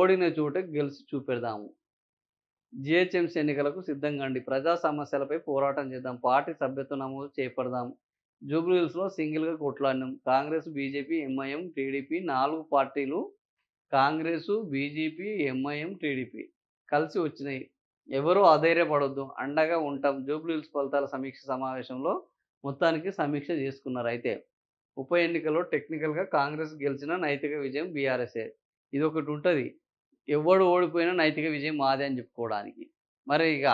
ఓడిన చోట గెలిచి చూపెడదాము. జీహెచ్ఎంసీ ఎన్నికలకు సిద్ధంగాండి. ప్రజా సమస్యలపై పోరాటం చేద్దాం. పార్టీ సభ్యత్వ నమోదు చేపడదాం. జూబ్లీహిల్స్‌లో సింగిల్‌గా కొట్లాడినాం. కాంగ్రెస్, బీజేపీ, ఎంఐఎం, టీడీపీ 4 పార్టీలు కాంగ్రెసు, బీజేపీ, ఎంఐఎం, టీడీపీ కలిసి వచ్చినాయి. ఎవరు అధైర్యపడొద్దు. అండగా ఉంటాం. జూబ్లీహిల్స్ ఫలితాల సమీక్ష సమావేశంలో మొత్తానికి సమీక్ష చేసుకున్నారు. అయితే ఉప ఎన్నికల్లో టెక్నికల్‌గా కాంగ్రెస్ గెలిచినా నైతిక విజయం బీఆర్ఎస్సే. ఇదొకటుంటది. ఎవ్వడు ఓడిపోయినా నైతిక విజయం మాదే అని చెప్పుకోవడానికి. మరి ఇక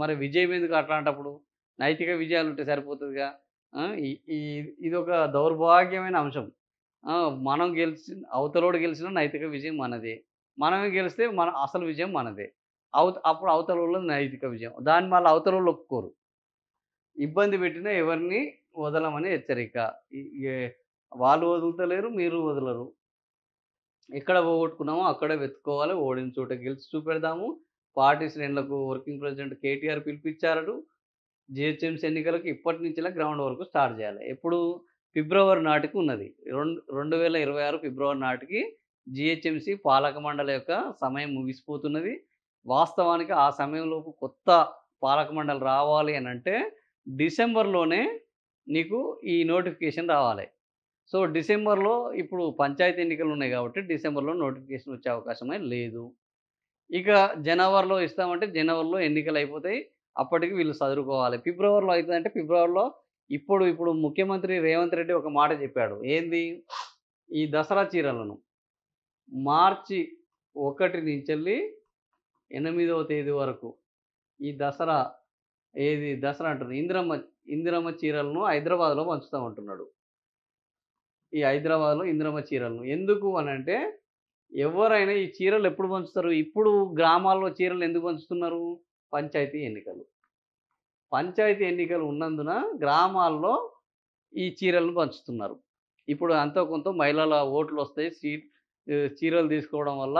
మరి విజయం ఎందుకు అట్లాంటప్పుడు? నైతిక విజయాలుంటే సరిపోతదిగా. ఆ! ఈ ఈ ఇదొక దౌర్భాగ్యమైన అంశం. ఆ! మనం అవతలోడు గెలిచినా నైతిక విజయం మనదే. మనమే గెలిస్తే అసలు విజయం మనదే. అప్పుడు అవతలోళ్ళది నైతిక విజయం. దాన్ని మళ్ళీ అవతలోళ్ళు ఒప్పుకోరు. ఇబ్బంది పెట్టినా ఎవరిని వదలమని హెచ్చరిక. ఈ ఏ వాళ్ళు వదులుతలేరు, మీరు వదలరు. ఎక్కడ పోగొట్టుకున్నామో అక్కడే వెతుక్కోవాలి. ఓడిన చోట గెలిచి చూపెడదాము. పార్టీ శ్రేణులకు వర్కింగ్ ప్రెసిడెంట్ కేటీఆర్ పిలుపిచ్చారటు. జీహెచ్ఎంసీ ఎన్నికలకు ఇప్పటి నుంచిలా గ్రౌండ్ వర్క్ స్టార్ట్ చేయాలి. ఎప్పుడు? ఫిబ్రవరి నాటికి ఉన్నది. 2026 ఫిబ్రవరి నాటికి జీహెచ్ఎంసీ పాలక మండలి యొక్క సమయం ముగిసిపోతున్నది. వాస్తవానికి ఆ సమయంలోపు కొత్త పాలక మండలి రావాలి అనంటే డిసెంబర్‌లోనే నీకు ఈ నోటిఫికేషన్ రావాలి. సో, డిసెంబర్‌లో ఇప్పుడు పంచాయతీ ఎన్నికలున్నాయి గాబట్టి, డిసెంబర్‌లో నోటిఫికేషన్ వచ్చే అవకాశమే లేదు. ఇక జనవరిలో ఇస్తామంటే, జనవరిలో ఎన్నికలయిపోతాయి. అప్పటికి వీళ్ళు సదురుకోవాలి. ఫిబ్రవరిలో అయితదంటే, ఫిబ్రవరిలో ఇప్పుడు ముఖ్యమంత్రి రేవంత్ రెడ్డి ఒక మాట జెప్పాడు. ఏంది? ఈ దసరా చీరలను మార్చి 1 నుంచెల్లి 8వ తేదీ వరకు ఈ దసరా అంటున్నా. ఇందిరమ్మ చీరలను హైదరాబాద్‌లో పంచుతామంటున్నాడు. ఈ హైదరాబాద్‌లో ఇందిరమ్మ చీరలను. ఎందుకు అనంటే, ఎవరైనా ఈ చీరలు ఎప్పుడు పంచుతారు? ఇప్పుడు గ్రామాల్లో చీరలు ఎందుకు పంచుతున్నారు? పంచాయతీ ఎన్నికలు. పంచాయతీ ఎన్నికలు ఉన్నందున గ్రామాల్లో ఈ చీరలను పంచుతున్నారు. ఇప్పుడు అంతో కొంత మహిళల ఓట్లొస్తాయి. చీరలు తీసుకోవడం వల్ల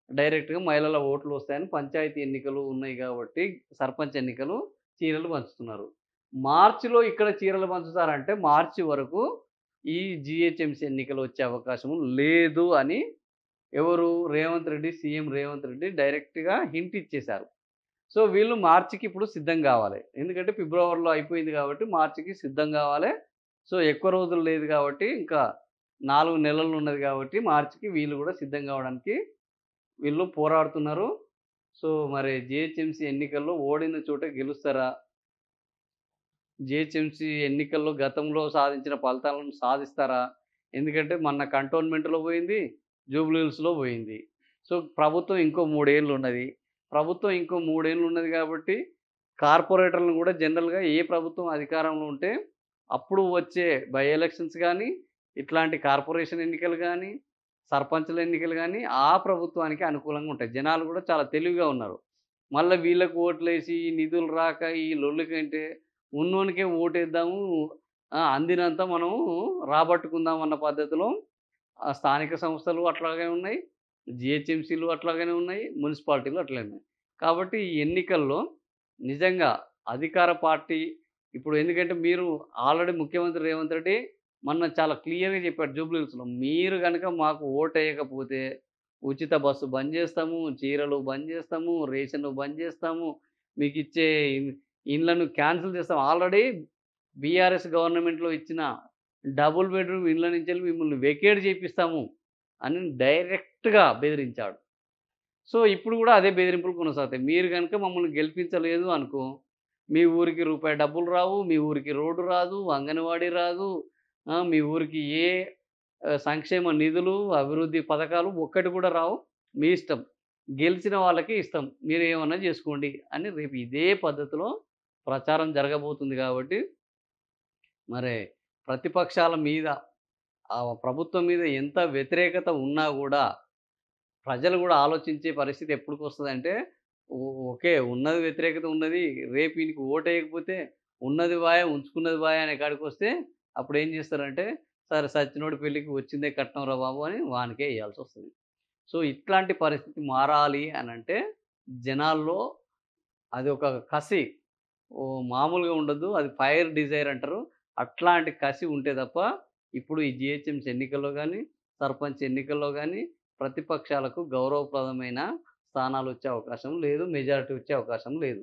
డైరెక్ట్‌గా మహిళల ఓట్లొస్తాయని పంచాయతీ ఎన్నికలు ఉన్నాయి గాబట్టి, సర్పంచ్ ఎన్నికలు చీరలు పంచుతున్నారు. మార్చ్‌లో ఇక్కడ చీరలు పంచుతారంటే, మార్చి వరకు ఈ జీహెచ్ఎంసీ ఎన్నికలు వచ్చే అవకాశం లేదు అని ఎవరు? సీఎం రేవంత్ రెడ్డి డైరెక్ట్‌గా హింట్ ఇచ్చేశారు. సో, వీళ్ళు మార్చికి ఇప్పుడు సిద్ధం గావాలి. ఎందుకంటే ఫిబ్రవరిలో అయిపోయింది గాబట్టి మార్చికి సిద్ధం గావాలె. సో, ఎక్కువ రోజులు లేదు గాబట్టి ఇంకా 4 నెలలు ఉన్నది గాబట్టి మార్చికి వీళ్ళు గూడా సిద్ధం గావడానికి వీళ్ళు పోరాడుతున్నారు. సో, మరి జీహెచ్ఎంసీ ఎన్నికల్లో ఓడిన చోట గెలుస్తారా? జీహెచ్ఎంసీ ఎన్నికల్లో గతంలో సాధించిన ఫలితాలను సాధిస్తారా? ఎందుకంటే మొన్న కంటోన్మెంట్‌లో పోయింది. జూబ్లీ హిల్స్‌లో పోయింది. సో, ప్రభుత్వం ఇంకో 3 ఏళ్ళు ఉన్నది. ప్రభుత్వం ఇంకో 3 ఏళ్ళు ఉన్నది కాబట్టి కార్పొరేటర్‌లను కూడా జనరల్‌గా ఏ ప్రభుత్వం అధికారంలో ఉంటే అప్పుడు వచ్చే బై ఎలక్షన్స్ గానీ, ఇట్లాంటి కార్పొరేషన్ ఎన్నికలు గానీ, సర్పంచుల ఎన్నికలు గానీ ఆ ప్రభుత్వానికి అనుకూలంగా ఉంటాయి. జనాలు కూడా చాలా తెలివిగా ఉన్నారు. మళ్ళా వీళ్ళకి ఓట్లేసి నిధులు రాక ఈ లొల్లి కంటే ఉన్నోనికే ఓటేద్దాము. అందినంత మనం రాబట్టుకుందాం అన్న పద్ధతిలో స్థానిక సంస్థలు అట్లాగే ఉన్నాయి. జీహెచ్ఎంసీలు అట్లాగనే ఉన్నాయి. మున్సిపాలిటీలు అట్లనే ఉన్నాయి. కాబట్టి ఈ ఎన్నికల్లో నిజంగా అధికార పార్టీ ఇప్పుడు ఎందుకంటే మీరు ఆల్రెడీ ముఖ్యమంత్రి రేవంత్ రెడ్డి మొన్న చాలా క్లియర్‌గా చెప్పాడు జూబ్లీ హిల్స్‌లో. మీరు గనక మాకు ఓటేయకపోతే ఉచిత బస్సు బంద్ జేస్తాము, చీరలు బంద్ జేస్తాము, రేషన్‌లు బంద్ జేస్తాము, మీకిచ్చే ఇండ్లను క్యాన్సిల్ చేస్తాం. ఆల్రెడీ బీఆర్ఎస్ గవర్నమెంట్‌లో ఇచ్చిన డబుల్ బెడ్‌రూమ్ ఇండ్ల నుంచెల్లి మిమ్మల్ని వెకేట్ చేపిస్తాము అని డైరెక్ట్‌గా బెదిరించాడు. సో, ఇప్పుడు గూడా అదే బెదిరింపులు కొనసాగుతాయి. మీరు గనుక మమ్మల్ని గెలిపించలేదు అనుకో, మీ ఊరికి రూపాయి డబ్బులు రావు, మీ ఊరికి రోడ్డు రాదు, అంగన్వాడీ రాదు, మీ ఊరికి ఏ సంక్షేమ నిధులు, అభివృద్ధి పథకాలు ఒక్కటి కూడా రావు. మీ ఇష్టం. గెలిచిన వాళ్ళకే ఇస్తాం. మీరేమన్నా జేసుకోండి అని రేపు ఇదే పద్ధతిలో ప్రచారం జరగబోతుంది గాబట్టి, మరి ప్రతిపక్షాల మీద ప్రభుత్వం మీద ఎంత వ్యతిరేకత ఉన్నా గూడా ప్రజలు గూడా ఆలోచించే పరిస్థితి ఎప్పుడుకొస్తదంటే, ఓకే. ఉన్నది వ్యతిరేకత ఉన్నది. రేపు ఈయనకి ఓటేయకపోతే ఉన్నది పాయె, ఉంచుకున్నది పాయె అనే కాడికొస్తే అప్పుడేం జేస్తారంటే, సరే సచ్చినోడి పెళ్ళికి వచ్చిందే కట్నంరా బాబు అని వానికే ఎయ్యాల్సొస్తది. సో, ఇట్లాంటి పరిస్థితి మారాలి అనంటే జనాల్లో అదొక కసి మామూలుగా ఉండదు. అది ఫైర్ డిజైర్ అంటారు. అట్లాంటి కసి ఉంటే తప్ప ఇప్పుడు ఈ జీహెచ్ఎంసీ ఎన్నికల్లో గాని, సర్పంచ్ ఎన్నికల్లో గాని ప్రతిపక్షాలకు గౌరవప్రదమైన స్థానాలొచ్చే అవకాశం లేదు. మెజారిటీ వచ్చే అవకాశం లేదు.